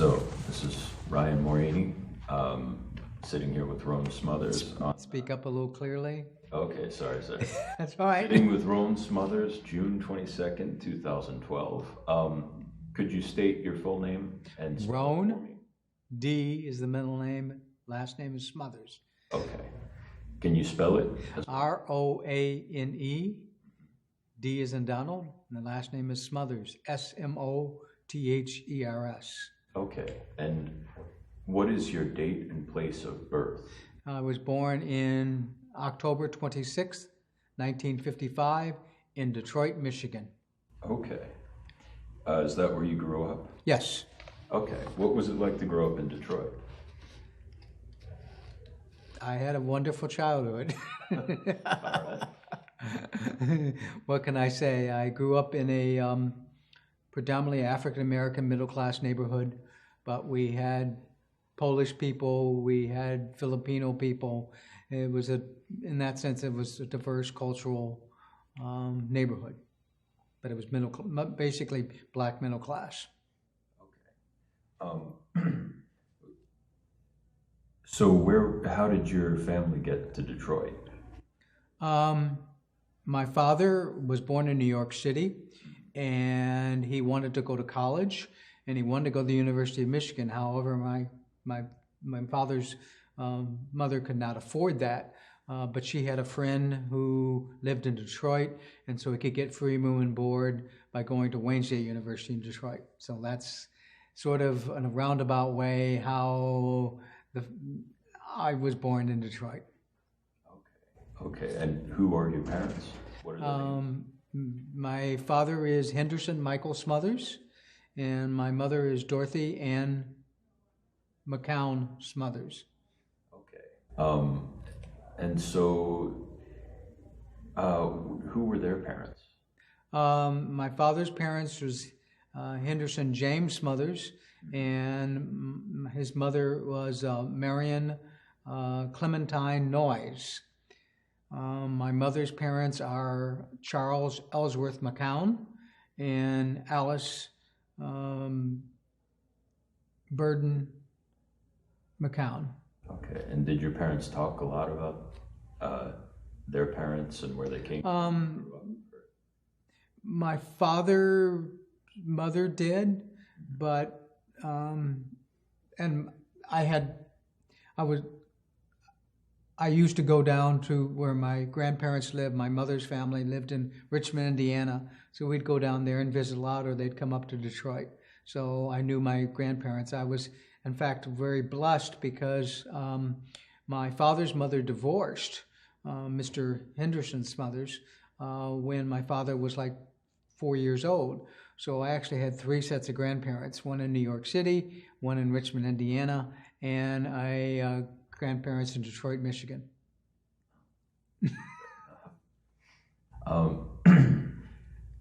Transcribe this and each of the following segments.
So, this is Ryan Morini, sitting here with Roane Smothers. Speak up a little clearly. Okay, sorry. That's all right. Sitting with Roane Smothers, June 22nd, 2012. Could you state your full name and spell it for me? Roane, D is the middle name, last name is Smothers. Okay. Can you spell it? Roane, D is in Donald, and the last name is Smothers, Smothers. Okay. And what is your date and place of birth? I was born in October 26th, 1955, in Detroit, Michigan. Okay. Is that where you grew up? Yes. Okay. What was it like to grow up in Detroit? I had a wonderful childhood. All right. What can I say? I grew up in a predominantly African-American middle-class neighborhood, but we had Polish people, we had Filipino people. It was in that sense, it was a diverse cultural neighborhood, but it was basically black middle class. Okay. So how did your family get to Detroit? My father was born in New York City, and he wanted to go to college, and he wanted to go to the University of Michigan. However, my father's mother could not afford that, but she had a friend who lived in Detroit, and so he could get free room and board by going to Wayne State University in Detroit. So that's sort of in a roundabout way how I was born in Detroit. Okay. And who are your parents? What are their names? My father is Henderson Michael Smothers, and my mother is Dorothy Ann McCown Smothers. Okay. And so, who were their parents? My father's parents was Henderson James Smothers, and his mother was Marion Clementine Noyes. My mother's parents are Charles Ellsworth McCown and Alice Burden McCown. Okay. And did your parents talk a lot about their parents and where they came from? My mother did, but I used to go down to where my grandparents lived. My mother's family lived in Richmond, Indiana. So we'd go down there and visit a lot, or they'd come up to Detroit. So I knew my grandparents. I was, in fact, very blessed because my father's mother divorced Mr. Henderson Smothers when my father was like 4 years old. So I actually had 3 sets of grandparents, one in New York City, one in Richmond, Indiana, and grandparents in Detroit, Michigan.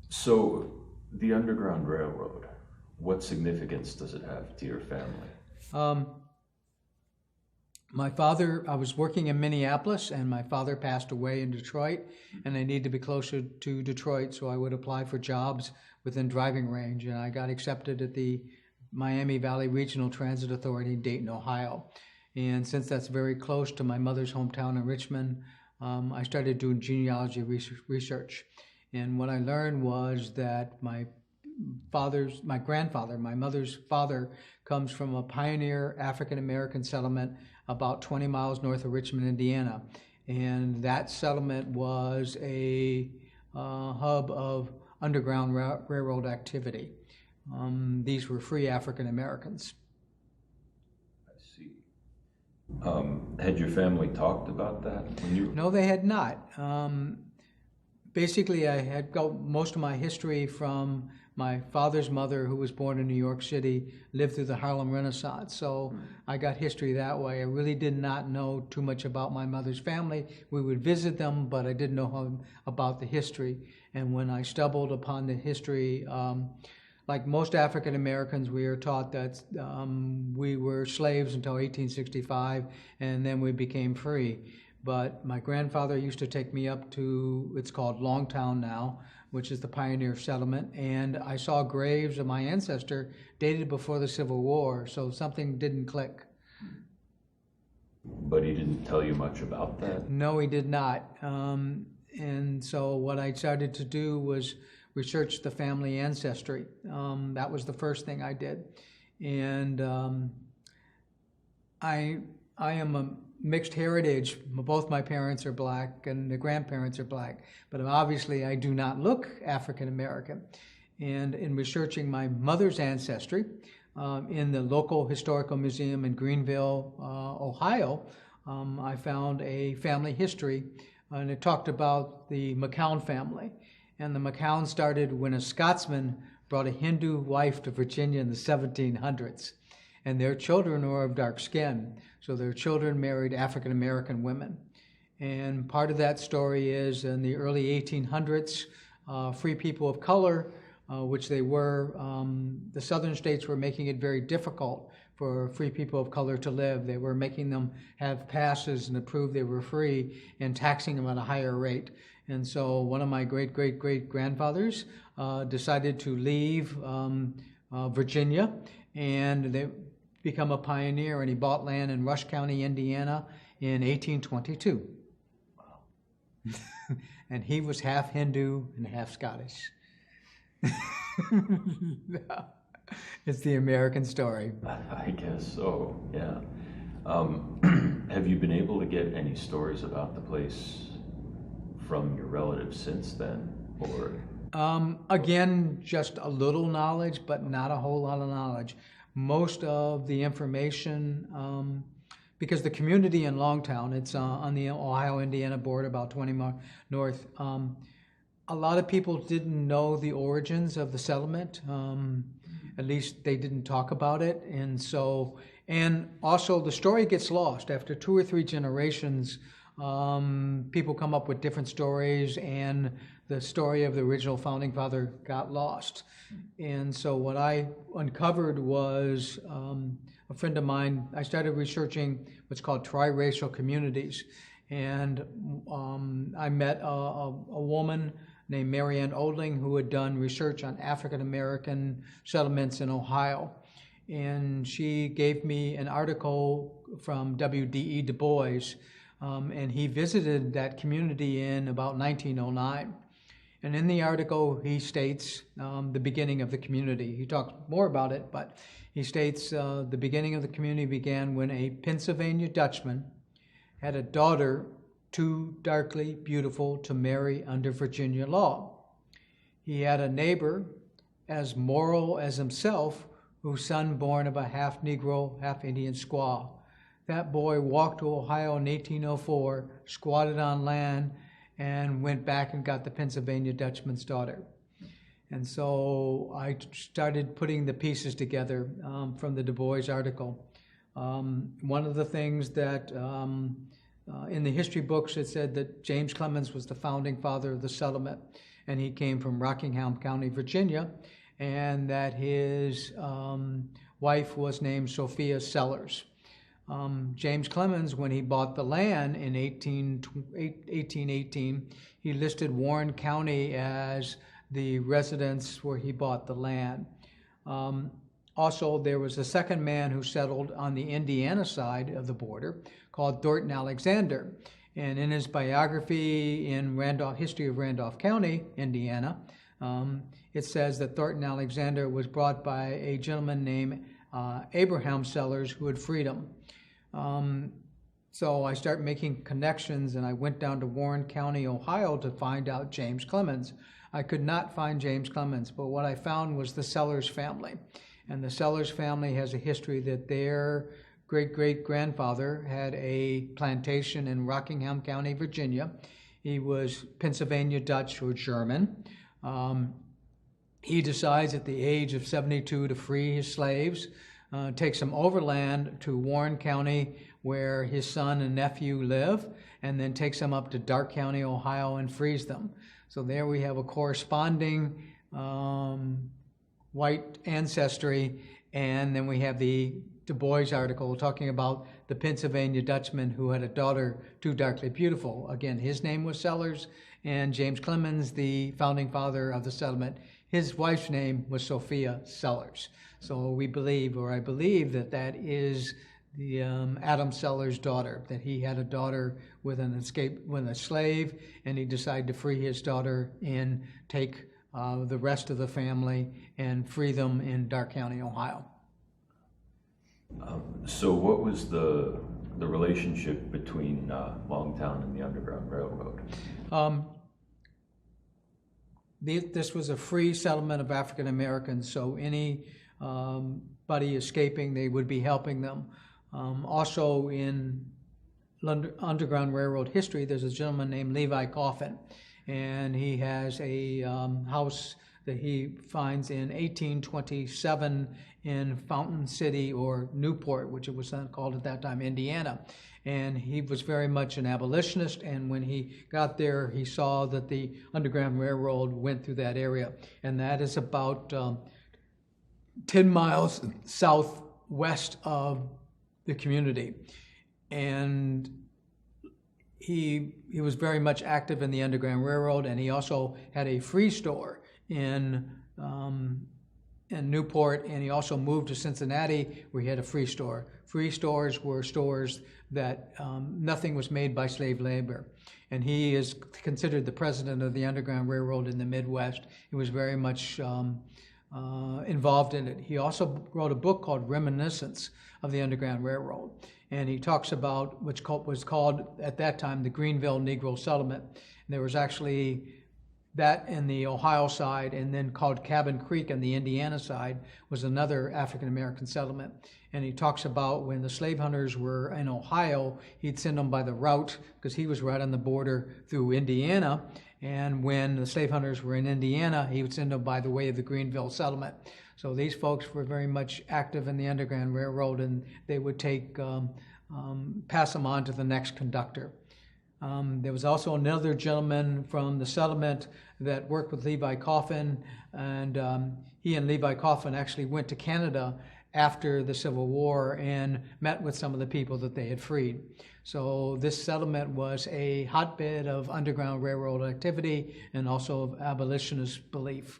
So the Underground Railroad, what significance does it have to your family? My father, I was working in Minneapolis, and my father passed away in Detroit, and I needed to be closer to Detroit, so I would apply for jobs within driving range, and I got accepted at the Miami Valley Regional Transit Authority in Dayton, Ohio. And since that's very close to my mother's hometown in Richmond, I started doing genealogy research. And what I learned was that my grandfather, my mother's father, comes from a pioneer African-American settlement about 20 miles north of Richmond, Indiana. And that settlement was a hub of Underground Railroad activity. These were free African-Americans. Had your family talked about that when you? No, they had not. Basically, I had got most of my history from my father's mother, who was born in New York City, lived through the Harlem Renaissance. So I got history that way. I really did not know too much about my mother's family. We would visit them, but I didn't know about the history. And when I stumbled upon the history, like most African Americans, we are taught that we were slaves until 1865, and then we became free. But my grandfather used to take me up to, it's called Longtown now, which is the pioneer settlement, and I saw graves of my ancestor dated before the Civil War, so something didn't click. But he didn't tell you much about that? No, he did not. And so what I started to do was research the family ancestry. That was the first thing I did. And I am a mixed heritage. Both my parents are black and the grandparents are black, but obviously I do not look African American. And in researching my mother's ancestry in the local historical museum in Greenville, Ohio, I found a family history, and it talked about the McCown family. And the McCown started when a Scotsman brought a Hindu wife to Virginia in the 1700s. And their children were of dark skin, so their children married African American women. And part of that story is in the early 1800s, free people of color, which they were, the southern states were making it very difficult for free people of color to live. They were making them have passes and to prove they were free and taxing them at a higher rate. And so one of my great-great-great-grandfathers decided to leave Virginia, and they become a pioneer, and he bought land in Rush County, Indiana in 1822. Wow. And he was half Hindu and half Scottish. It's the American story. I guess so, yeah. Have you been able to get any stories about the place from your relatives since then, or? Again, just a little knowledge, but not a whole lot of knowledge. Most of the information, because the community in Longtown, it's on the Ohio-Indiana border, about 20 miles north, a lot of people didn't know the origins of the settlement. At least they didn't talk about it. And also the story gets lost. After 2 or 3 generations, people come up with different stories, and the story of the original founding father got lost. And so what I uncovered was a friend of mine, I started researching what's called triracial communities. And I met a woman named Mary Ann Olding who had done research on African American settlements in Ohio. And she gave me an article from W.D.E. Du Bois, and he visited that community in about 1909. And in the article, he states the beginning of the community. He talks more about it, but he states the beginning of the community began when a Pennsylvania Dutchman had a daughter too darkly beautiful to marry under Virginia law. He had a neighbor as moral as himself, whose son born of a half-Negro, half-Indian squaw. That boy walked to Ohio in 1804, squatted on land, and went back and got the Pennsylvania Dutchman's daughter. And so I started putting the pieces together from the Du Bois article. One of the things that in the history books, it said that James Clemens was the founding father of the settlement, and he came from Rockingham County, Virginia, and that his wife was named Sophia Sellers. James Clemens, when he bought the land in 1818, he listed Warren County as the residence where he bought the land. Also, there was a second man who settled on the Indiana side of the border called Thornton Alexander. And in his biography in History of Randolph County, Indiana, it says that Thornton Alexander was brought by a gentleman named Abraham Sellers, who had freed him. So I started making connections, and I went down to Warren County, Ohio to find out James Clemens. I could not find James Clemens, but what I found was the Sellers family. And the Sellers family has a history that their great-great-grandfather had a plantation in Rockingham County, Virginia. He was Pennsylvania Dutch or German. He decides at the age of 72 to free his slaves, takes them overland to Warren County, where his son and nephew live, and then takes them up to Darke County, Ohio, and frees them. So there we have a corresponding white ancestry, and then we have the Du Bois article talking about the Pennsylvania Dutchman who had a daughter too darkly beautiful. Again, his name was Sellers, and James Clemens, the founding father of the settlement, his wife's name was Sophia Sellers. So we believe, or I believe, that that is the Adam Sellers' daughter, that he had a daughter with a slave, and he decided to free his daughter and take the rest of the family and free them in Darke County, Ohio. So what was the relationship between Longtown and the Underground Railroad? This was a free settlement of African Americans, so anybody escaping, they would be helping them. Also in Underground Railroad history, there's a gentleman named Levi Coffin, and he has a house that he finds in 1827 in Fountain City, or Newport, which it was called at that time, Indiana. And he was very much an abolitionist, and when he got there, he saw that the Underground Railroad went through that area. And that is about 10 miles southwest of the community. And he was very much active in the Underground Railroad, and he also had a free store in Newport, and he also moved to Cincinnati where he had a free store. Free stores were stores that nothing was made by slave labor. And he is considered the president of the Underground Railroad in the Midwest. He was very much involved in it. He also wrote a book called Reminiscence of the Underground Railroad. And he talks about which was called at that time the Greenville Negro Settlement. And there was actually that in the Ohio side, and then called Cabin Creek on the Indiana side was another African-American settlement. And he talks about when the slave hunters were in Ohio, he'd send them by the route, because he was right on the border through Indiana. And when the slave hunters were in Indiana, he would send them by the way of the Greenville settlement. So these folks were very much active in the Underground Railroad, and they would pass them on to the next conductor. There was also another gentleman from the settlement that worked with Levi Coffin, and he and Levi Coffin actually went to Canada after the Civil War and met with some of the people that they had freed. So this settlement was a hotbed of Underground Railroad activity and also of abolitionist belief.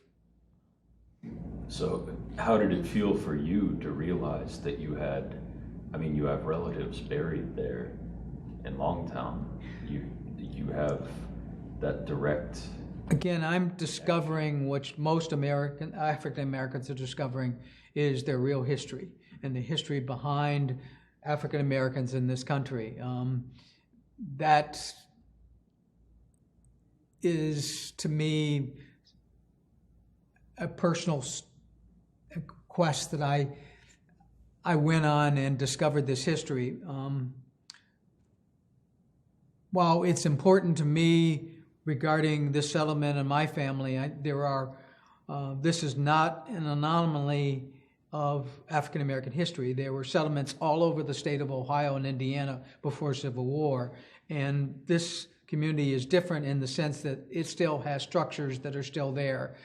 So how did it feel for you to realize that you have relatives buried there in Longtown? You have that direct... Again, I'm discovering what most African Americans are discovering is their real history and the history behind African Americans in this country. That is, to me, a personal quest that I went on and discovered this history. While it's important to me regarding this settlement and my family, this is not an anomaly of African American history. There were settlements all over the state of Ohio and Indiana before Civil War, and this community is different in the sense that it still has structures that are still there.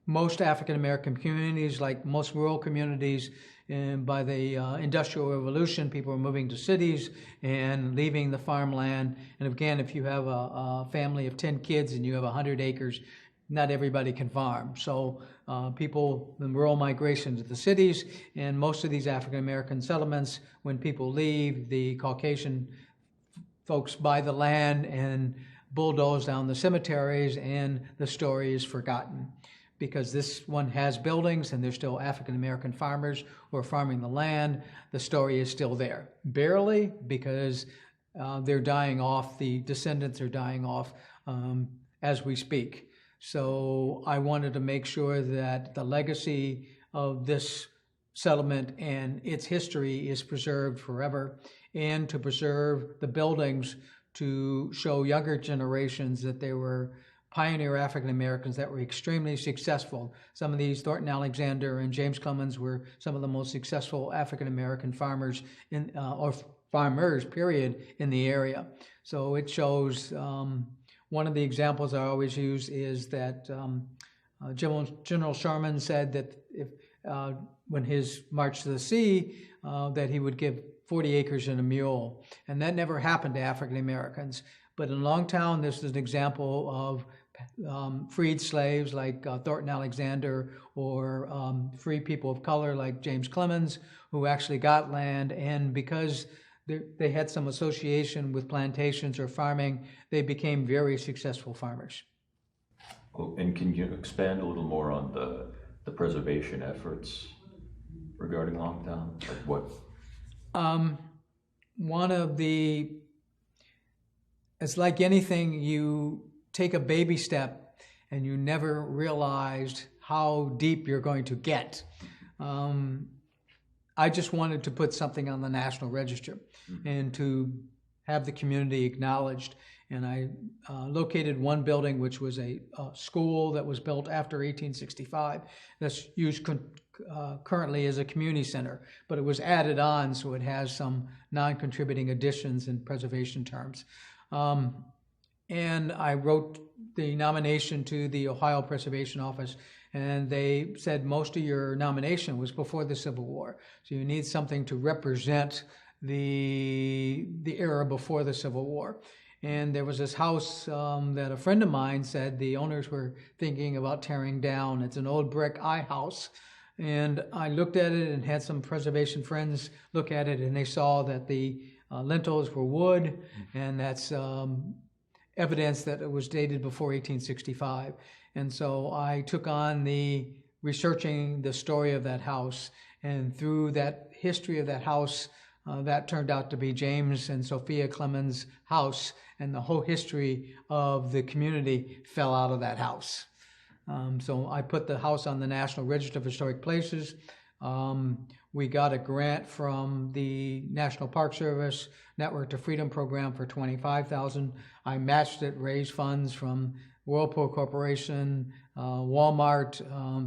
Most African American communities, like most rural communities, and by the Industrial Revolution, people were moving to cities and leaving the farmland. And again, if you have a family of 10 kids and you have 100 acres, not everybody can farm. So people, the rural migration to the cities, and most of these African American settlements, when people leave, the Caucasian folks buy the land and bulldoze down the cemeteries, and the story is forgotten. Because this one has buildings and there's still African American farmers who are farming the land, the story is still there. Barely, because they're dying off, the descendants are dying off as we speak. So I wanted to make sure that the legacy of this settlement and its history is preserved forever, and to preserve the buildings to show younger generations that they were pioneer African Americans that were extremely successful. Some of these, Thornton Alexander and James Clemens, were some of the most successful African American farmers or farmers, period, in the area. So it shows. One of the examples I always use is that General Sherman said that if when his March to the Sea, that he would give 40 acres and a mule. And that never happened to African Americans. But in Longtown, this is an example of freed slaves like Thornton Alexander, or free people of color like James Clemens, who actually got land. And because they had some association with plantations or farming, they became very successful farmers. Oh, and can you expand a little more on the preservation efforts regarding Longtown? Like what? It's like anything, you take a baby step and you never realized how deep you're going to get. I just wanted to put something on the National Register and to have the community acknowledged. And I located one building, which was a school that was built after 1865, that's used currently as a community center, but it was added on, so it has some non-contributing additions in preservation terms. And I wrote the nomination to the Ohio Preservation Office, and they said most of your nomination was before the Civil War, so you need something to represent the era before the Civil War. And there was this house that a friend of mine said the owners were thinking about tearing down. It's an old brick house. And I looked at it and had some preservation friends look at it, and they saw that the lintels were wood, and that's evidence that it was dated before 1865. And so I took on researching the story of that house, and through that history of that house, that turned out to be James and Sophia Clemens' house, and the whole history of the community fell out of that house. So I put the house on the National Register of Historic Places. We got a grant from the National Park Service Network to Freedom Program for $25,000. I matched it, raised funds from Whirlpool Corporation, Walmart,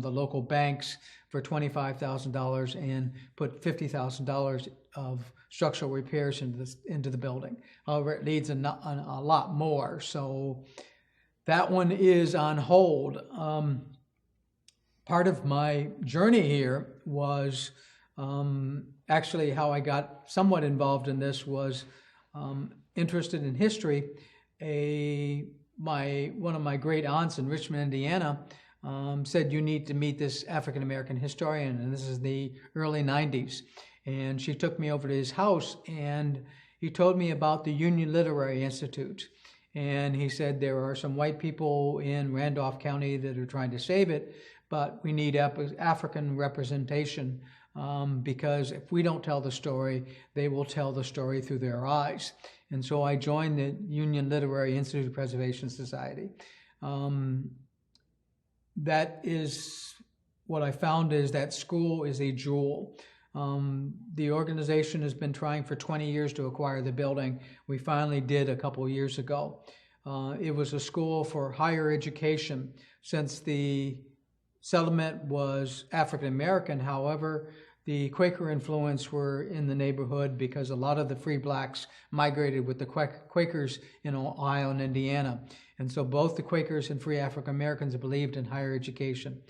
the local banks for $25,000, and put $50,000 of structural repairs into the building. However, it needs a lot more, so that one is on hold. Part of my journey here was actually how I got somewhat involved in this was interested in history. One of my great aunts in Richmond, Indiana, said, you need to meet this African American historian, and this is the early 90s. And she took me over to his house, and he told me about the Union Literary Institute. And he said there are some white people in Randolph County that are trying to save it, but we need African representation because if we don't tell the story, they will tell the story through their eyes. And so I joined the Union Literary Institute Preservation Society. That is what I found is that school is a jewel. The organization has been trying for 20 years to acquire the building. We finally did a couple of years ago. It was a school for higher education since the settlement was African American. However, the Quaker influence were in the neighborhood because a lot of the free blacks migrated with the Quakers in Ohio and Indiana. And so both the Quakers and free African Americans believed in higher education.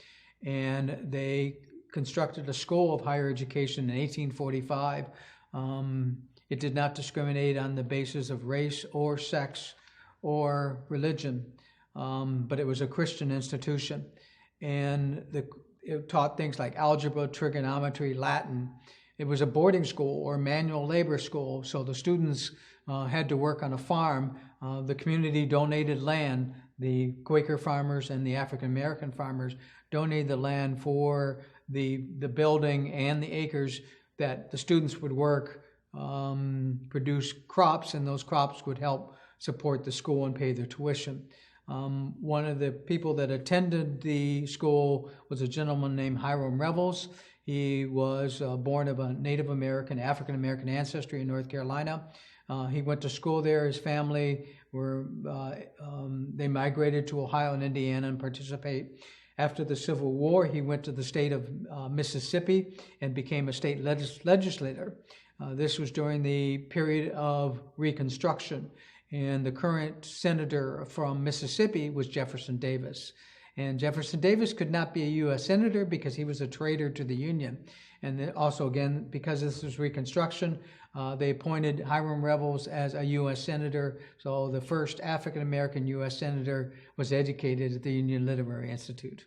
And they constructed a school of higher education in 1845. It did not discriminate on the basis of race or sex or religion, but it was a Christian institution. And it taught things like algebra, trigonometry, Latin. It was a boarding school or manual labor school, so the students had to work on a farm. The community donated land. The Quaker farmers and the African American farmers donated the land for the building and the acres that the students would work, produce crops, and those crops would help support the school and pay their tuition. One of the people that attended the school was a gentleman named Hiram Revels. He was born of a Native American, African American ancestry in North Carolina. He went to school there. His family they migrated to Ohio and Indiana and participate. After the Civil War, he went to the state of Mississippi and became a state legislator. This was during the period of Reconstruction, and the current senator from Mississippi was Jefferson Davis. And Jefferson Davis could not be a U.S. Senator because he was a traitor to the Union. And then also, again, because this was Reconstruction, they appointed Hiram Revels as a U.S. Senator. So the first African-American U.S. Senator was educated at the Union Literary Institute.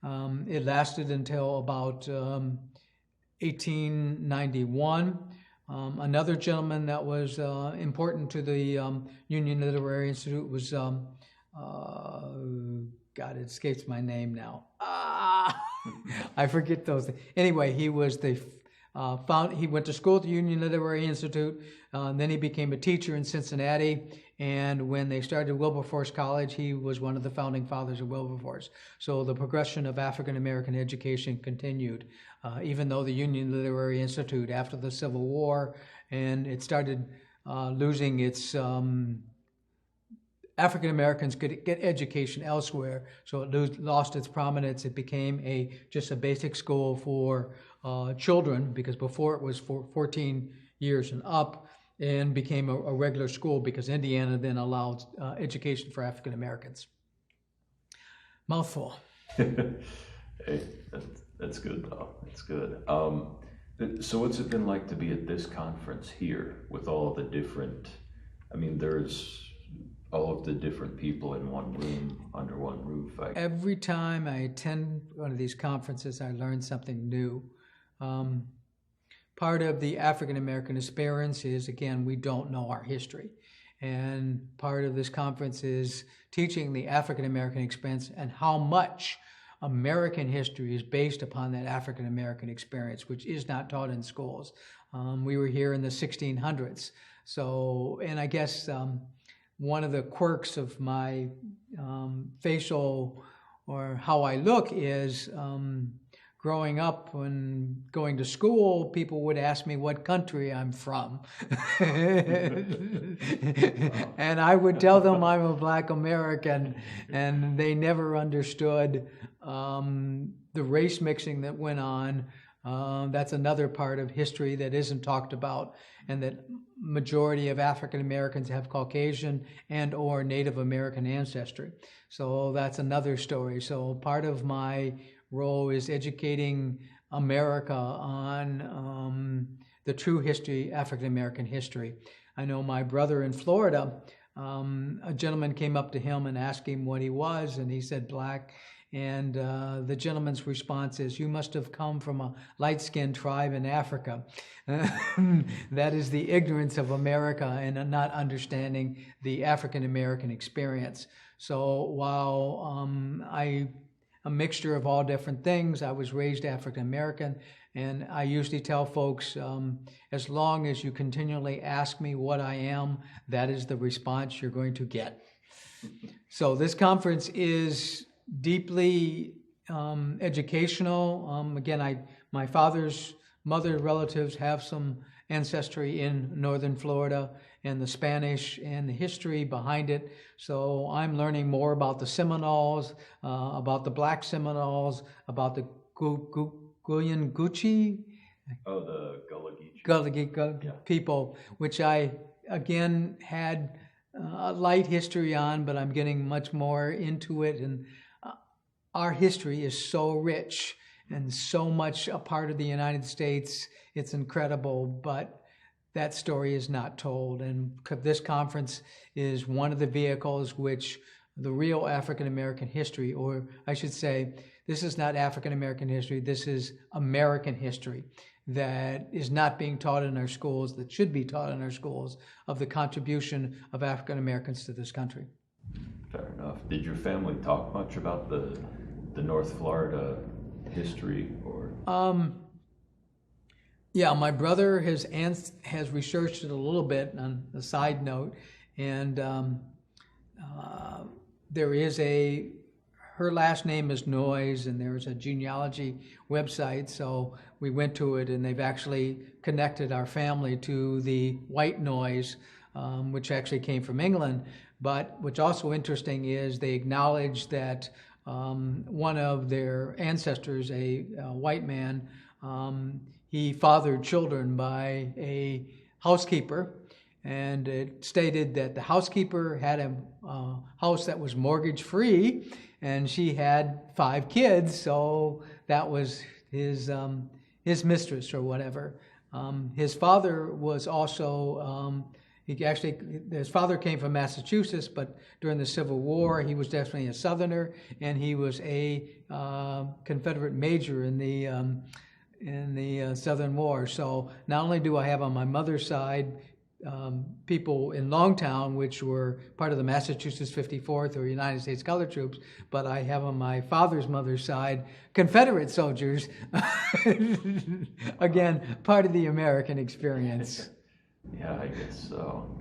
It lasted until about 1891. Another gentleman that was important to the Union Literary Institute was, God, it escapes my name now. I forget those things. Anyway, he was he went to school at the Union Literary Institute, then he became a teacher in Cincinnati, and when they started Wilberforce College, he was one of the founding fathers of Wilberforce. So the progression of African American education continued, even though the Union Literary Institute, after the Civil War, and it started losing its African Americans could get education elsewhere, so it lost its prominence. It became just a basic school for children, because before it was for 14 years and up, and became a regular school because Indiana then allowed education for African Americans. Mouthful. Hey, that's good though. That's good. So what's it been like to be at this conference here with all the different, there's all of the different people in one room, under one roof? Every time I attend one of these conferences, I learn something new. Part of the African American experience is, again, we don't know our history. And part of this conference is teaching the African American experience and how much American history is based upon that African American experience, which is not taught in schools. We were here in the 1600s. So, and I guess one of the quirks of my facial or how I look is growing up and going to school, people would ask me what country I'm from. And I would tell them I'm a Black American, and they never understood the race mixing that went on. That's another part of history that isn't talked about, and that majority of African Americans have Caucasian and or Native American ancestry. So that's another story. So part of my role is educating America on the true history, African American history. I know my brother in Florida, a gentleman came up to him and asked him what he was, and he said Black. And the gentleman's response is, "You must have come from a light-skinned tribe in Africa." That is the ignorance of America and not understanding the African-American experience. So while a mixture of all different things, I was raised African-American, and I usually tell folks, as long as you continually ask me what I am, that is the response you're going to get. So this conference is deeply educational. Again, my father's mother relatives have some ancestry in northern Florida, and the Spanish and the history behind it. So I'm learning more about the Seminoles, about the Black Seminoles, about the Guyanguchi. Oh, the Gullah Geechee people, which I, again, had a light history on, but I'm getting much more into it. And our history is so rich and so much a part of the United States. It's incredible, but that story is not told. And this conference is one of the vehicles which the real African American history, or I should say, this is not African American history, this is American history that is not being taught in our schools, that should be taught in our schools, of the contribution of African Americans to this country. Fair enough. Did your family talk much about the North Florida history, or? Yeah, my brother has researched it a little bit on a side note, and there is her last name is Noyes, and there's a genealogy website, so we went to it, and they've actually connected our family to the white Noyes, which actually came from England. But what's also interesting is they acknowledge that one of their ancestors, a white man, he fathered children by a housekeeper, and it stated that the housekeeper had a house that was mortgage-free, and she had 5 kids, so that was his mistress or whatever. His father was also, his father came from Massachusetts, but during the Civil War, he was definitely a Southerner, and he was a Confederate major in the Southern War. So not only do I have on my mother's side people in Longtown, which were part of the Massachusetts 54th or United States Colored Troops, but I have on my father's mother's side Confederate soldiers. Again, part of the American experience. Yeah, I guess so.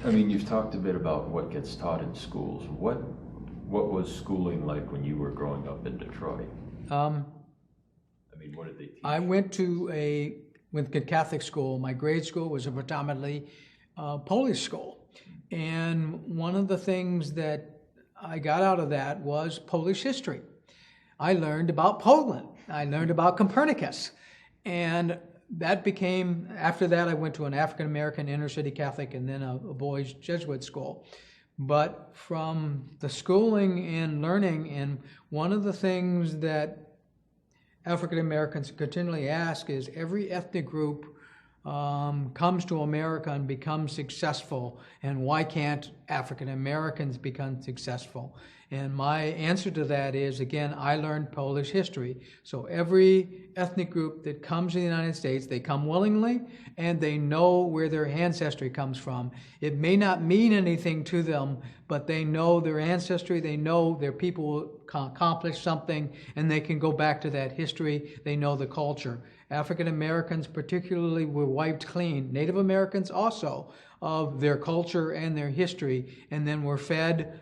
You've talked a bit about what gets taught in schools. What was schooling like when you were growing up in Detroit? What did they teach? I went to a Catholic school. My grade school was a predominantly Polish school. And one of the things that I got out of that was Polish history. I learned about Poland. I learned about Copernicus. And that became, after that, I went to an African-American inner-city Catholic and then a boys' Jesuit school. But from the schooling and learning, and one of the things that African Americans continually ask is, every ethnic group comes to America and becomes successful, and why can't African Americans become successful? And my answer to that is, again, I learned Polish history. So every ethnic group that comes to the United States, they come willingly, and they know where their ancestry comes from. It may not mean anything to them, but they know their ancestry, they know their people accomplished something, and they can go back to that history. They know the culture. African Americans particularly were wiped clean. Native Americans also, of their culture and their history, and then were fed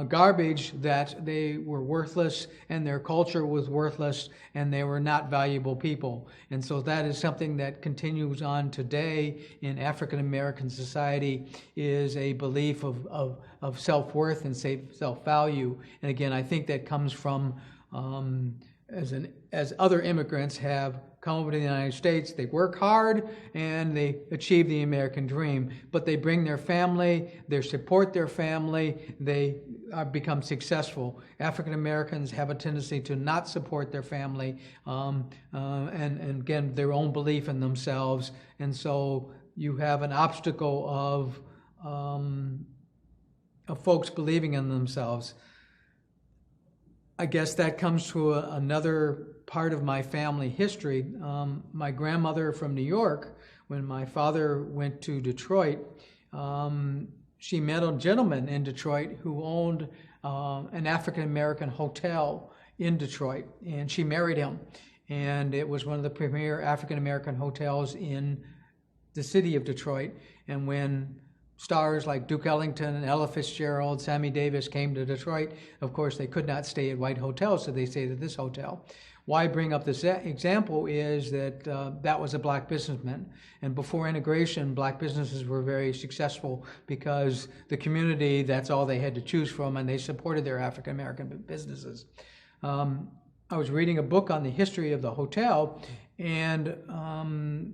garbage that they were worthless and their culture was worthless and they were not valuable people. And so that is something that continues on today in African American society, is a belief of self-worth and self-value. And again, I think that comes from as other immigrants have come over to the United States, they work hard and they achieve the American dream, but they bring their family, they support their family, they become successful. African Americans have a tendency to not support their family, and again, their own belief in themselves, and so you have an obstacle of folks believing in themselves. I guess that comes to another part of my family history. My grandmother from New York, when my father went to Detroit, she met a gentleman in Detroit who owned an African-American hotel in Detroit, and she married him. And it was one of the premier African-American hotels in the city of Detroit. And when stars like Duke Ellington and Ella Fitzgerald, Sammy Davis came to Detroit, of course, they could not stay at white hotels, so they stayed at this hotel. Why I bring up this example is that that was a black businessman. And before integration, black businesses were very successful because the community, that's all they had to choose from, and they supported their African-American businesses. I was reading a book on the history of the hotel, and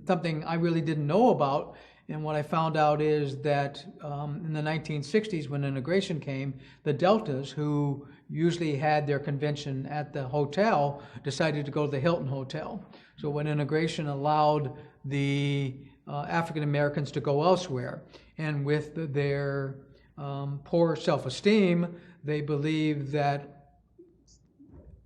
something I really didn't know about. And what I found out is that in the 1960s, when integration came, the Deltas, who usually had their convention at the hotel, decided to go to the Hilton Hotel. So when integration allowed the African Americans to go elsewhere, and with their poor self-esteem, they believed that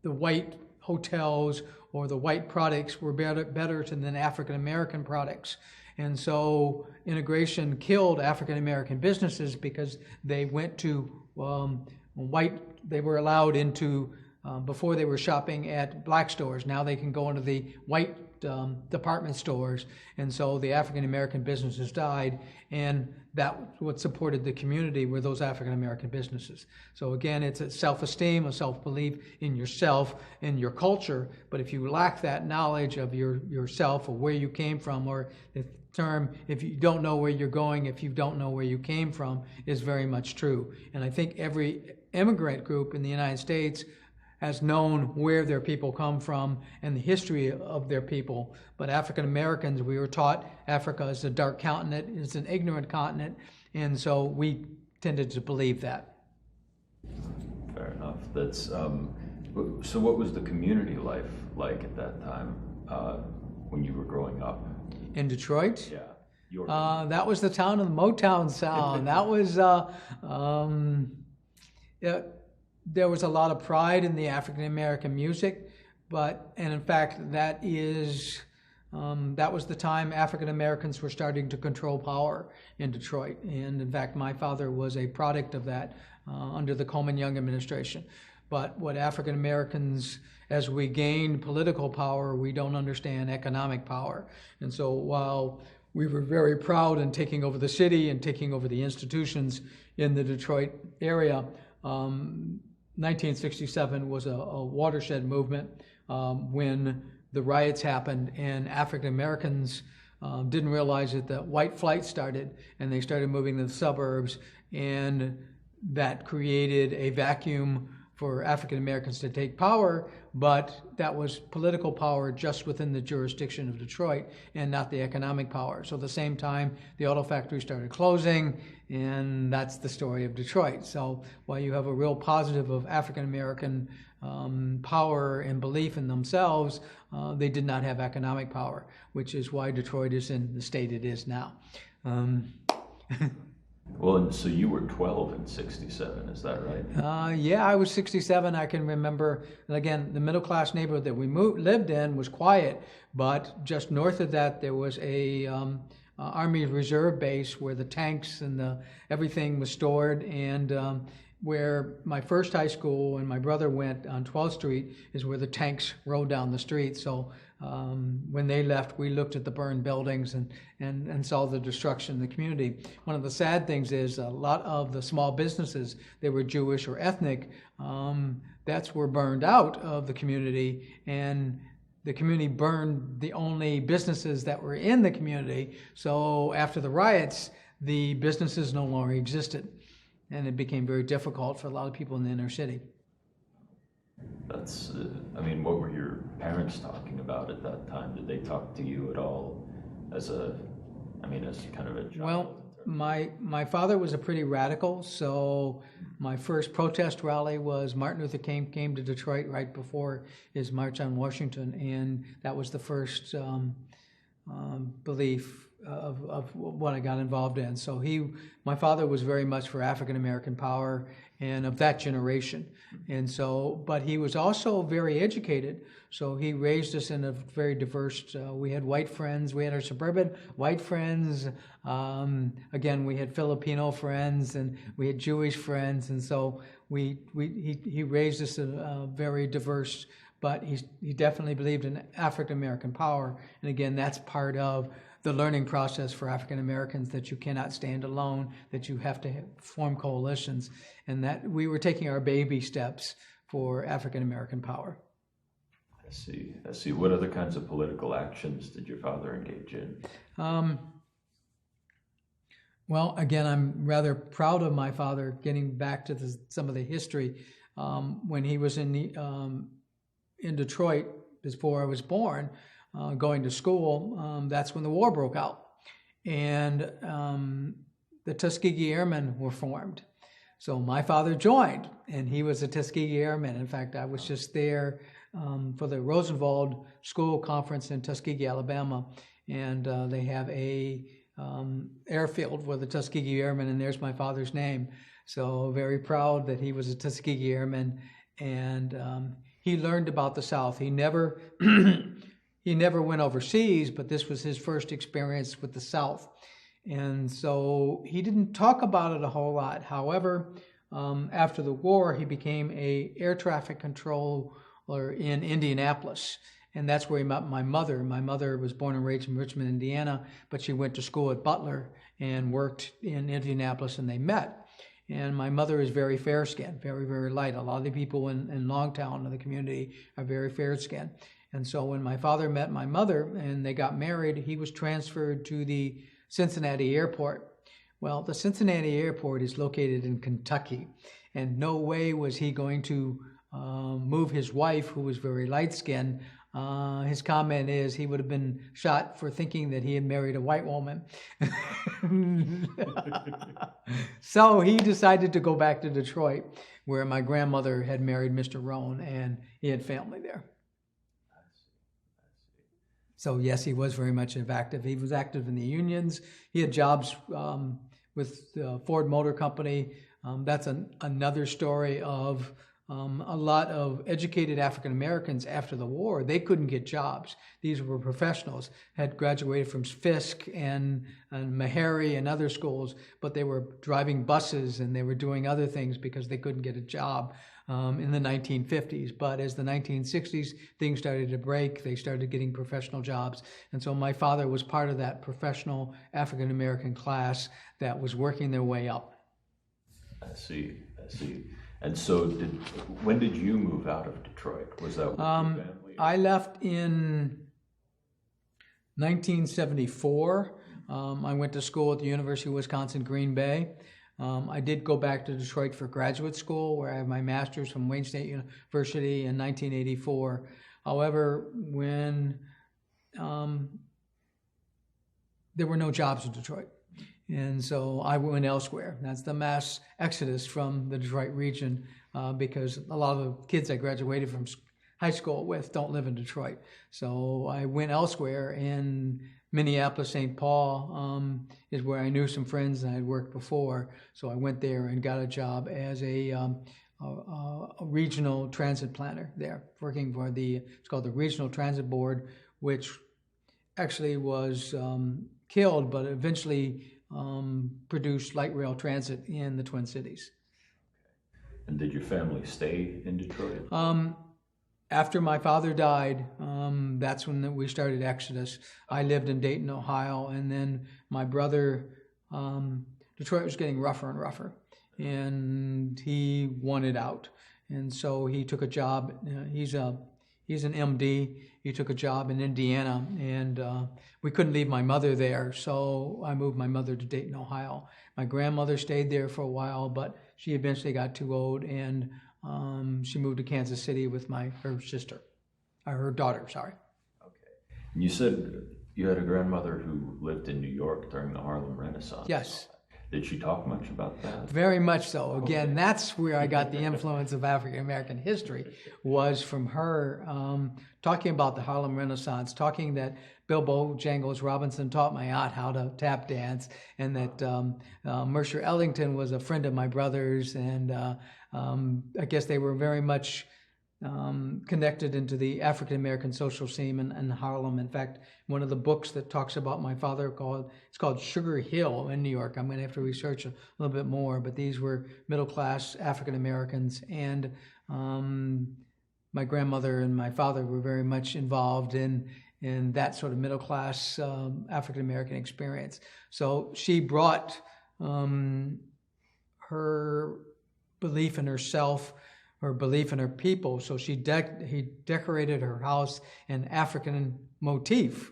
the white hotels or the white products were better than African American products. And so integration killed African American businesses because they went to they were allowed into, before they were shopping at black stores. Now they can go into the white department stores. And so the African American businesses died, and that what supported the community were those African American businesses. So again, it's a self-esteem, a self-belief in yourself and your culture. But if you lack that knowledge of yourself or where you came from, or the term, if you don't know where you're going, if you don't know where you came from, is very much true. And I think every immigrant group in the United States has known where their people come from and the history of their people. But African Americans, we were taught Africa is a dark continent, it's an ignorant continent, and so we tended to believe that. Fair enough. That's so. What was the community life like at that time when you were growing up? In Detroit? Yeah. That was the town of the Motown sound. That was, there was a lot of pride in the African American music, and in fact, that was the time African Americans were starting to control power in Detroit. And in fact, my father was a product of that under the Coleman Young administration. But what African Americans, as we gained political power, we don't understand economic power. And so while we were very proud in taking over the city and taking over the institutions in the Detroit area, 1967 was a watershed movement when the riots happened, and African Americans didn't realize it, that white flight started, and they started moving to the suburbs, and that created a vacuum for African Americans to take power, but that was political power just within the jurisdiction of Detroit and not the economic power. So at the same time, the auto factories started closing, and that's the story of Detroit. So while you have a real positive of African American power and belief in themselves, they did not have economic power, which is why Detroit is in the state it is now. Well, and so you were 12 in 67, is that right? Yeah, I was 67. I can remember, and again, the middle class neighborhood that we lived in was quiet, but just north of that there was a Army Reserve base where the tanks and everything was stored, and where my first high school and my brother went on 12th Street is where the tanks rode down the street. So when they left, we looked at the burned buildings and saw the destruction in the community. One of the sad things is a lot of the small businesses, they were Jewish or ethnic, were burned out of the community, and the community burned the only businesses that were in the community. So after the riots, the businesses no longer existed, and it became very difficult for a lot of people in the inner city. That's, what were your parents talking about at that time? Did they talk to you at all as kind of a child? Well, my father was a pretty radical, so my first protest rally was Martin Luther King came to Detroit right before his March on Washington, and that was the first belief of what I got involved in. So my father was very much for African American power and of that generation. And so, but he was also very educated. So he raised us in a very diverse, we had white friends, we had our suburban white friends. Again, we had Filipino friends and we had Jewish friends. And so he raised us a very diverse, but he definitely believed in African American power. And again, that's part of the learning process for African Americans, that you cannot stand alone, that you have to form coalitions, and that we were taking our baby steps for African American power. I see. What other kinds of political actions did your father engage in? Well, again, I'm rather proud of my father, getting back to some of the history. When he was in Detroit, before I was born, going to school, that's when the war broke out. And the Tuskegee Airmen were formed. So my father joined, and he was a Tuskegee Airman. In fact, I was just there for the Rosenwald School Conference in Tuskegee, Alabama. And they have a airfield for the Tuskegee Airmen, and there's my father's name. So very proud that he was a Tuskegee Airman. And he learned about the South. He never... He never went overseas, but this was his first experience with the South. And so he didn't talk about it a whole lot. However, after the war, he became an air traffic controller in Indianapolis. And that's where he met my mother. My mother was born and raised in Richmond, Indiana, but she went to school at Butler and worked in Indianapolis, and they met. And my mother is very fair-skinned, very, very light. A lot of the people in Longtown, in the community, are very fair-skinned. And so when my father met my mother and they got married, he was transferred to the Cincinnati airport. Well, the Cincinnati airport is located in Kentucky, and no way was he going to move his wife, who was very light-skinned, his comment is he would have been shot for thinking that he had married a white woman. So he decided to go back to Detroit, where my grandmother had married Mr. Roane, and he had family there. So yes, he was very much active. He was active in the unions. He had jobs with the Ford Motor Company. That's another story of a lot of educated African Americans after the war. They couldn't get jobs. These were professionals, had graduated from Fisk and Meharry and other schools, but they were driving buses and they were doing other things because they couldn't get a job in the 1950s. But as the 1960s, things started to break. They started getting professional jobs. And so my father was part of that professional African American class that was working their way up. I see. And so when did you move out of Detroit? Was that with your family? I left in 1974. I went to school at the University of Wisconsin, Green Bay. I did go back to Detroit for graduate school, where I have my master's from Wayne State University in 1984. However, when there were no jobs in Detroit, and so I went elsewhere. That's the mass exodus from the Detroit region because a lot of the kids I graduated from high school with don't live in Detroit. So I went elsewhere, in Minneapolis, St. Paul is where I knew some friends that I had worked before. So I went there and got a job as a regional transit planner there, working for it's called the Regional Transit Board, which actually was killed, but eventually produced light rail transit in the Twin Cities. And did your family stay in Detroit? After my father died, that's when we started Exodus. I lived in Dayton, Ohio, and then my brother, Detroit was getting rougher and rougher, and he wanted out. And so he took a job. He's an MD. He took a job in Indiana, and we couldn't leave my mother there, so I moved my mother to Dayton, Ohio. My grandmother stayed there for a while, but she eventually got too old, and she moved to Kansas City with her daughter. Sorry. Okay. And you said you had a grandmother who lived in New York during the Harlem Renaissance. Yes. Did she talk much about that? Very much so. Again, that's where I got the influence of African American history, was from her talking about the Harlem Renaissance, talking that Bilbo Jangles Robinson taught my aunt how to tap dance, and that Mercer Ellington was a friend of my brother's, and I guess they were very much connected into the African American social scene in Harlem. In fact, one of the books that talks about my father it's called Sugar Hill in New York. I'm going to have to research a little bit more, but these were middle class African Americans, and my grandmother and my father were very much involved in that sort of middle class African American experience. So she brought her belief in herself, her belief in her people. So he decorated her house in African motif.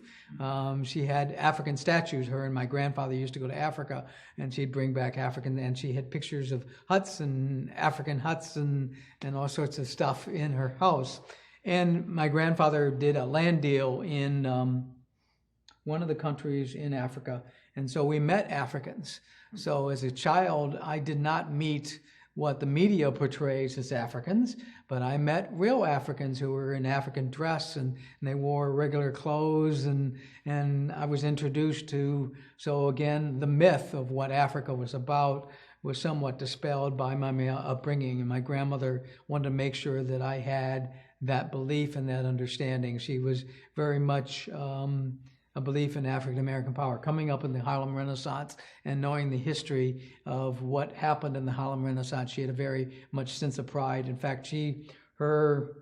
She had African statues. Her and my grandfather used to go to Africa, and she'd bring back African, and she had pictures of huts and African huts and all sorts of stuff in her house. And my grandfather did a land deal in one of the countries in Africa, and so we met Africans. So as a child, I did not meet what the media portrays as Africans, but I met real Africans who were in African dress, and they wore regular clothes, and I was introduced to, so again, the myth of what Africa was about was somewhat dispelled by my upbringing, and my grandmother wanted to make sure that I had that belief and that understanding. She was very much a belief in African American power, coming up in the Harlem Renaissance and knowing the history of what happened in the Harlem Renaissance. She had a very much sense of pride. In fact, her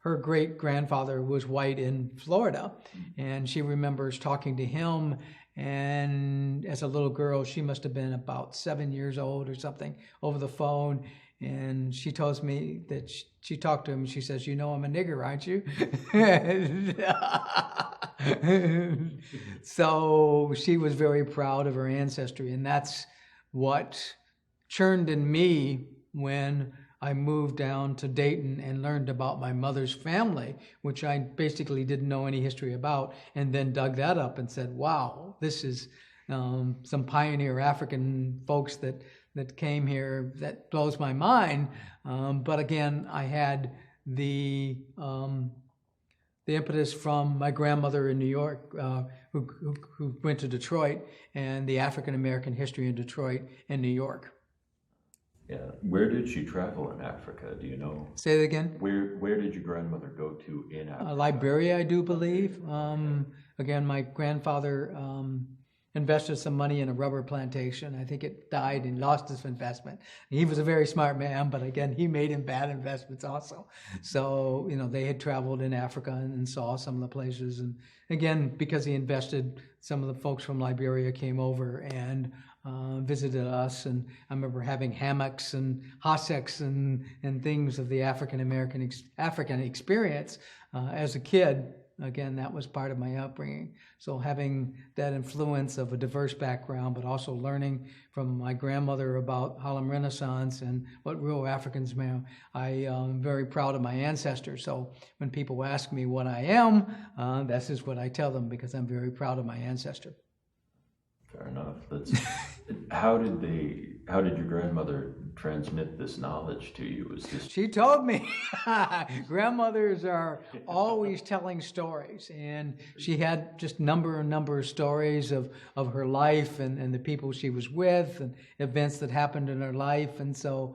great grandfather was white in Florida, and she remembers talking to him. And as a little girl, she must have been about 7 years old or something, over the phone. And she tells me that she talked to him. She says, "You know I'm a nigger, aren't you?" So she was very proud of her ancestry. And that's what churned in me when I moved down to Dayton and learned about my mother's family, which I basically didn't know any history about, and then dug that up and said, wow, this is some pioneer African folks that came here. That blows my mind. But again, I had the impetus from my grandmother in New York, who went to Detroit, and the African American history in Detroit and New York. Yeah. Where did she travel in Africa? Do you know? Say that again. Where did your grandmother go to in Africa? Liberia, I do believe. Again, my grandfather invested some money in a rubber plantation. I think it died and lost his investment. He was a very smart man, but again, he made him bad investments also. So, they had traveled in Africa and saw some of the places. And again, because he invested, some of the folks from Liberia came over and visited us. And I remember having hammocks and hassocks and things of the African experience as a kid. Again, that was part of my upbringing. So having that influence of a diverse background, but also learning from my grandmother about Harlem Renaissance and what real Africans mean, I am very proud of my ancestors. So when people ask me what I am, this is what I tell them, because I'm very proud of my ancestor. Fair enough. How did your grandmother transmit this knowledge to you? She told me. Grandmothers are always telling stories, and she had just number of stories of her life and the people she was with and events that happened in her life. And so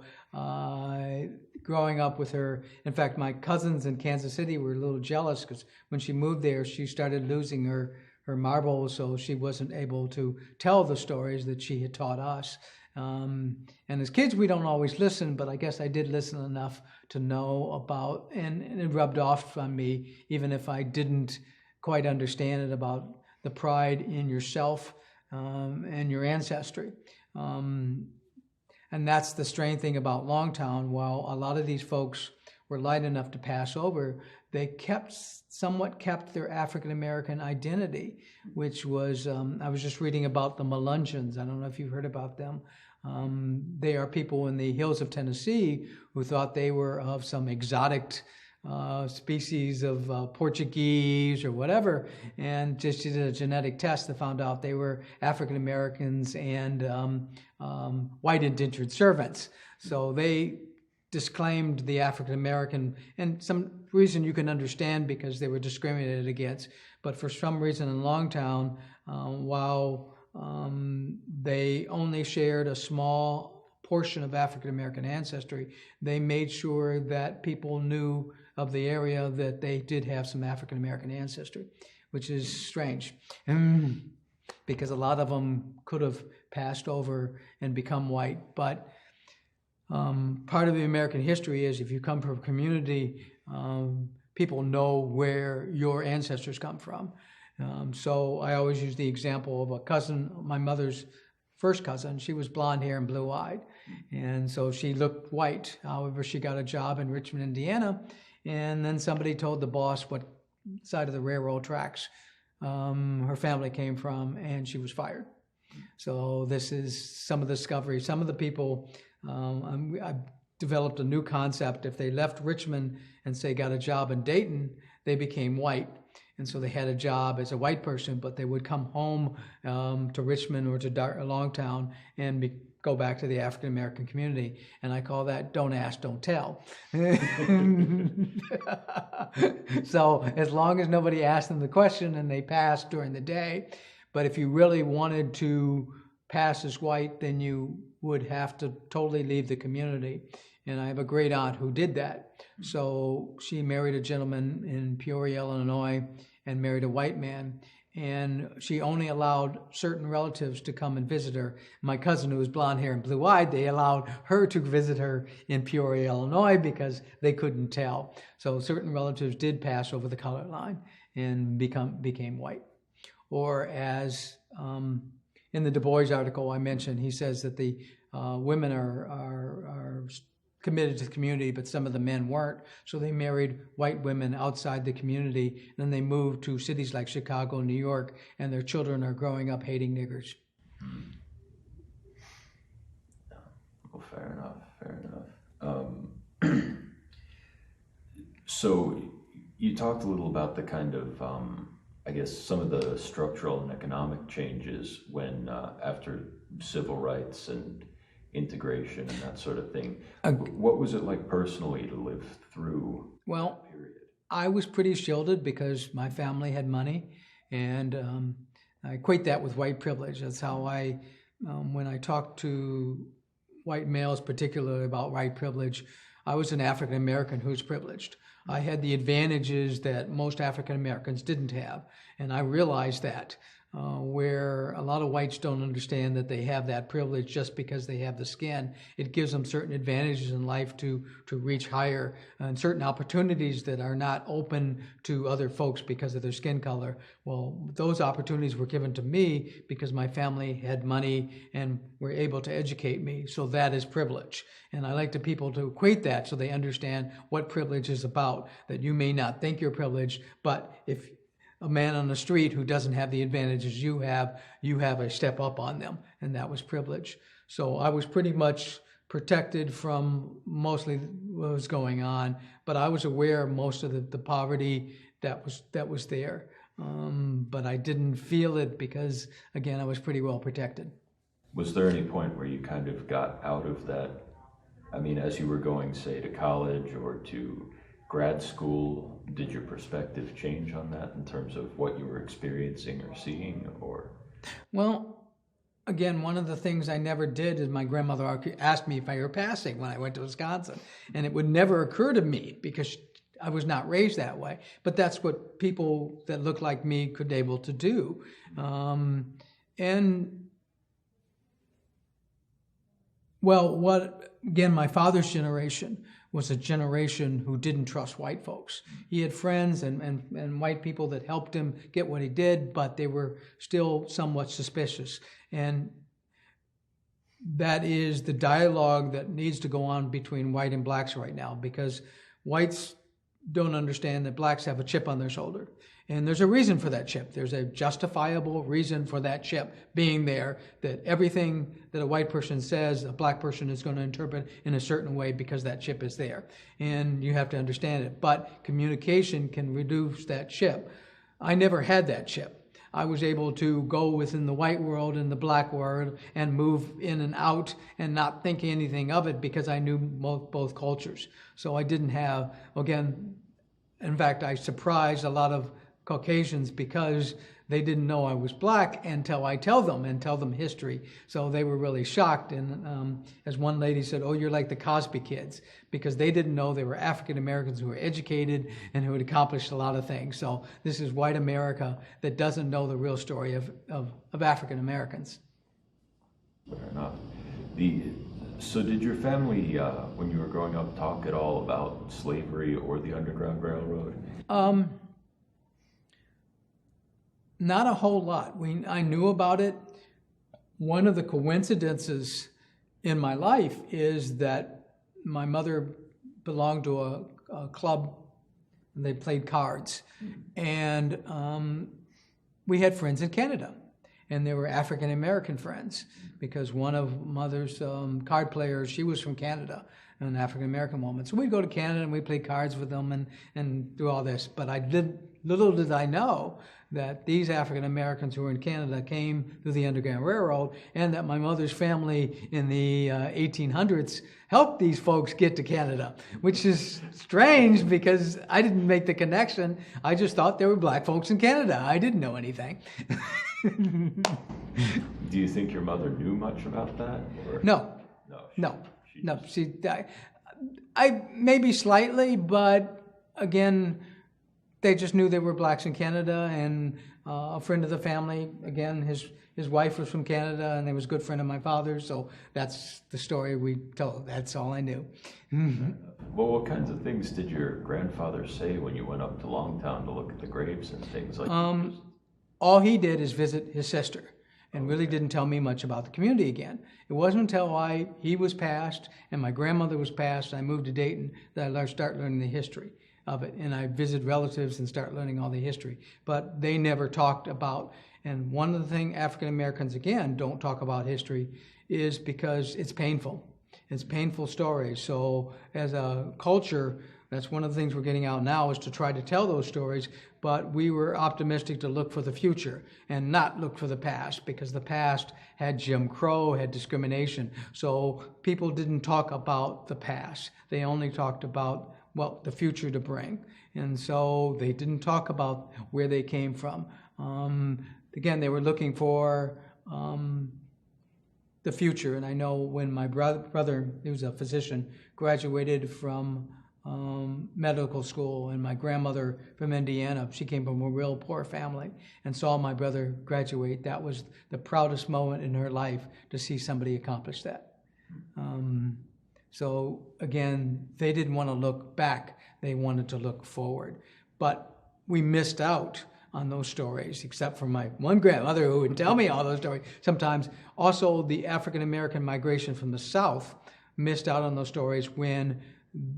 growing up with her, in fact, my cousins in Kansas City were a little jealous because when she moved there, she started losing her marbles, so she wasn't able to tell the stories that she had taught us. And as kids, we don't always listen, but I guess I did listen enough to know about, and it rubbed off on me, even if I didn't quite understand it, about the pride in yourself and your ancestry. And that's the strange thing about Longtown. While a lot of these folks were light enough to pass over, they somewhat kept their African-American identity, which was, I was just reading about the Melungeons. I don't know if you've heard about them. They are people in the hills of Tennessee who thought they were of some exotic species of Portuguese or whatever, and just did a genetic test that found out they were African-Americans and white indentured servants. So they disclaimed the African-American, and some reason you can understand because they were discriminated against. But for some reason in Longtown, while they only shared a small portion of African-American ancestry, they made sure that people knew of the area that they did have some African-American ancestry, which is strange. Because a lot of them could have passed over and become white. But part of the American history is if you come from a community, people know where your ancestors come from. So I always use the example of a cousin, my mother's first cousin. She was blonde hair and blue-eyed, and so she looked white. However, she got a job in Richmond, Indiana, and then somebody told the boss what side of the railroad tracks her family came from, and she was fired. So this is some of the discovery. Some of the people, I developed a new concept. If they left Richmond and say got a job in Dayton, they became white. And so they had a job as a white person, but they would come home to Richmond or to Longtown and go back to the African-American community. And I call that don't ask, don't tell. So as long as nobody asked them the question and they passed during the day. But if you really wanted to pass as white, then you would have to totally leave the community. And I have a great aunt who did that. So she married a gentleman in Peoria, Illinois, and married a white man. And she only allowed certain relatives to come and visit her. My cousin, who was blonde hair and blue-eyed, they allowed her to visit her in Peoria, Illinois, because they couldn't tell. So certain relatives did pass over the color line and became white. Or as in the Du Bois article I mentioned, he says that the women are committed to the community, but some of the men weren't. So they married white women outside the community, and then they moved to cities like Chicago and New York, and their children are growing up hating niggers. Well, fair enough. So you talked a little about the kind of, I guess, some of the structural and economic changes when after civil rights and integration and that sort of thing. What was it like personally to live through that period? I was pretty shielded because my family had money, and I equate that with white privilege. That's how when I talk to white males, particularly about white privilege, I was an African American who's privileged. I had the advantages that most African Americans didn't have, and I realized that. Where a lot of whites don't understand that they have that privilege just because they have the skin. It gives them certain advantages in life to reach higher and certain opportunities that are not open to other folks because of their skin color. Well, those opportunities were given to me because my family had money and were able to educate me. So that is privilege. And I like to people to equate that so they understand what privilege is about, that you may not think you're privileged, but if a man on the street who doesn't have the advantages you have a step up on them, and that was privilege. So I was pretty much protected from mostly what was going on, but I was aware of most of the poverty that was there. But I didn't feel it because, again, I was pretty well protected. Was there any point where you kind of got out of that? I mean, as you were going, say, to college or to grad school, did your perspective change on that in terms of what you were experiencing or seeing, or? Well, again, one of the things I never did is my grandmother asked me if I were passing when I went to Wisconsin, and it would never occur to me because I was not raised that way. But that's what people that look like me could be able to do. My father's generation was a generation who didn't trust white folks. He had friends and white people that helped him get what he did, but they were still somewhat suspicious. And that is the dialogue that needs to go on between white and blacks right now, because whites don't understand that blacks have a chip on their shoulder. And there's a reason for that chip. There's a justifiable reason for that chip being there, that everything that a white person says, a black person is going to interpret in a certain way because that chip is there. And you have to understand it. But communication can reduce that chip. I never had that chip. I was able to go within the white world and the black world and move in and out and not think anything of it because I knew both cultures. So I didn't have, again, in fact, I surprised a lot of Caucasians because they didn't know I was black until I tell them history. So they were really shocked. And as one lady said, "Oh, you're like the Cosby kids," because they didn't know they were African Americans who were educated and who had accomplished a lot of things. So this is white America that doesn't know the real story of African Americans. Fair enough. So did your family, when you were growing up, talk at all about slavery or the Underground Railroad? Not a whole lot. I knew about it. One of the coincidences in my life is that my mother belonged to a club, and they played cards. And we had friends in Canada, and they were African American friends, because one of Mother's card players, she was from Canada, an African American woman. So we'd go to Canada and we'd play cards with them and do all this. But little did I know that these African Americans who were in Canada came through the Underground Railroad, and that my mother's family in the 1800s helped these folks get to Canada, which is strange because I didn't make the connection. I just thought there were black folks in Canada. I didn't know anything. Do you think your mother knew much about that? Or? No. I maybe slightly, but again, they just knew they were blacks in Canada, and a friend of the family, again, his wife was from Canada, and they was a good friend of my father's, so that's the story we told. That's all I knew. Well, what kinds of things did your grandfather say when you went up to Longtown to look at the graves and things like that? All he did is visit his sister, and really didn't tell me much about the community again. It wasn't until he was passed and my grandmother was passed, and I moved to Dayton, that I started learning the history of it. And I visit relatives and start learning all the history. But they never talked about, and one of the things African Americans, again, don't talk about history is because it's painful. It's painful stories. So as a culture, That's one of the things we're getting out now, is to try to tell those stories, but we were optimistic to look for the future and not look for the past, because the past had Jim Crow, had discrimination. So people didn't talk about the past. They only talked about, well, the future to bring. And so they didn't talk about where they came from. Again, they were looking for the future. And I know when my brother, he was a physician, graduated from medical school, and my grandmother from Indiana, she came from a real poor family, and saw my brother graduate. That was the proudest moment in her life, to see somebody accomplish that. So again, they didn't want to look back, they wanted to look forward. But we missed out on those stories, except for my one grandmother who would tell me all those stories. Sometimes also the African-American migration from the South missed out on those stories when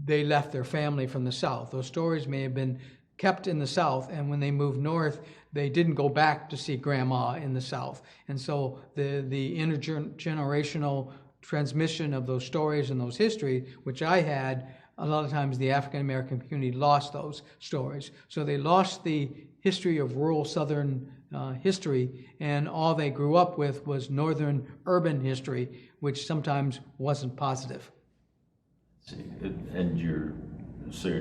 they left their family from the South. Those stories may have been kept in the South, and when they moved north, they didn't go back to see grandma in the South. And so the intergenerational transmission of those stories and those history, which I had, a lot of times the African-American community lost those stories. So they lost the history of rural Southern history, and all they grew up with was Northern urban history, which sometimes wasn't positive. And you're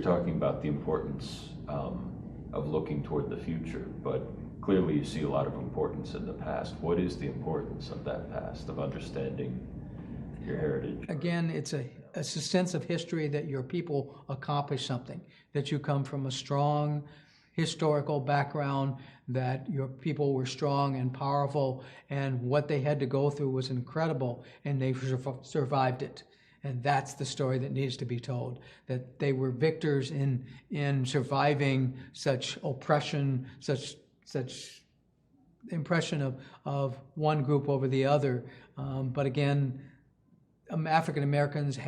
talking about the importance of looking toward the future, but clearly you see a lot of importance in the past. What is the importance of that past, of understanding your heritage? Again, it's a sense of history, that your people accomplished something, that you come from a strong historical background, that your people were strong and powerful, and what they had to go through was incredible, and they survived it. And that's the story that needs to be told, that they were victors in surviving such oppression, such impression of one group over the other. But again, African Americans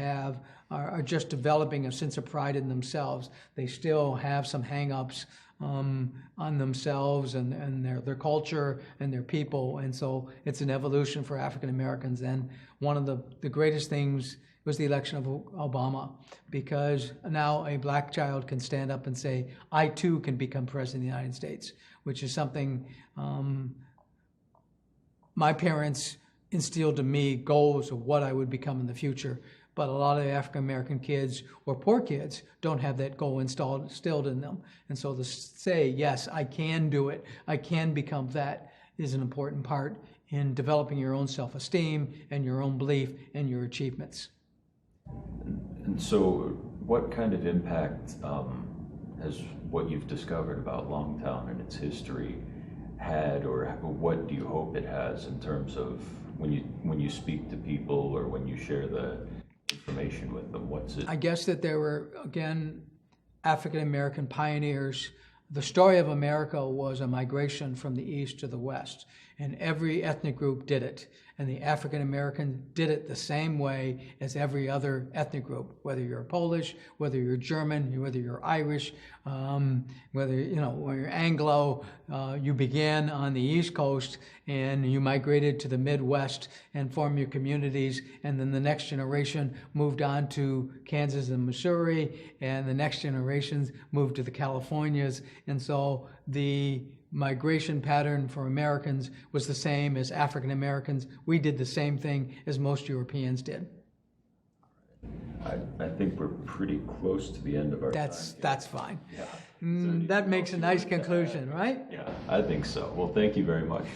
are just developing a sense of pride in themselves. They still have some hang-ups on themselves and their culture and their people, and so it's an evolution for African Americans. And one of the greatest things was the election of Obama, because now a black child can stand up and say, I too can become president of the United States, which is something my parents instilled in me, goals of what I would become in the future. But a lot of African American kids or poor kids don't have that goal instilled in them. And so to say, yes, I can do it, I can become that, is an important part in developing your own self-esteem and your own belief and your achievements. And so what kind of impact has what you've discovered about Longtown and its history had, or what do you hope it has in terms of when you speak to people or when you share the information with them? What's it? I guess that there were, again, African American pioneers. The story of America was a migration from the east to the west, and every ethnic group did it. And the African American did it the same way as every other ethnic group, whether you're Polish, whether you're German, whether you're Irish, whether you're Anglo. You began on the East Coast and you migrated to the Midwest and formed your communities, and then the next generation moved on to Kansas and Missouri, and the next generations moved to the Californias. And so the migration pattern for Americans was the same as African Americans. We did the same thing as most Europeans did. I think we're pretty close to the end of our time. That's fine. Yeah. That makes a nice conclusion, right? Yeah, I think so. Well, thank you very much.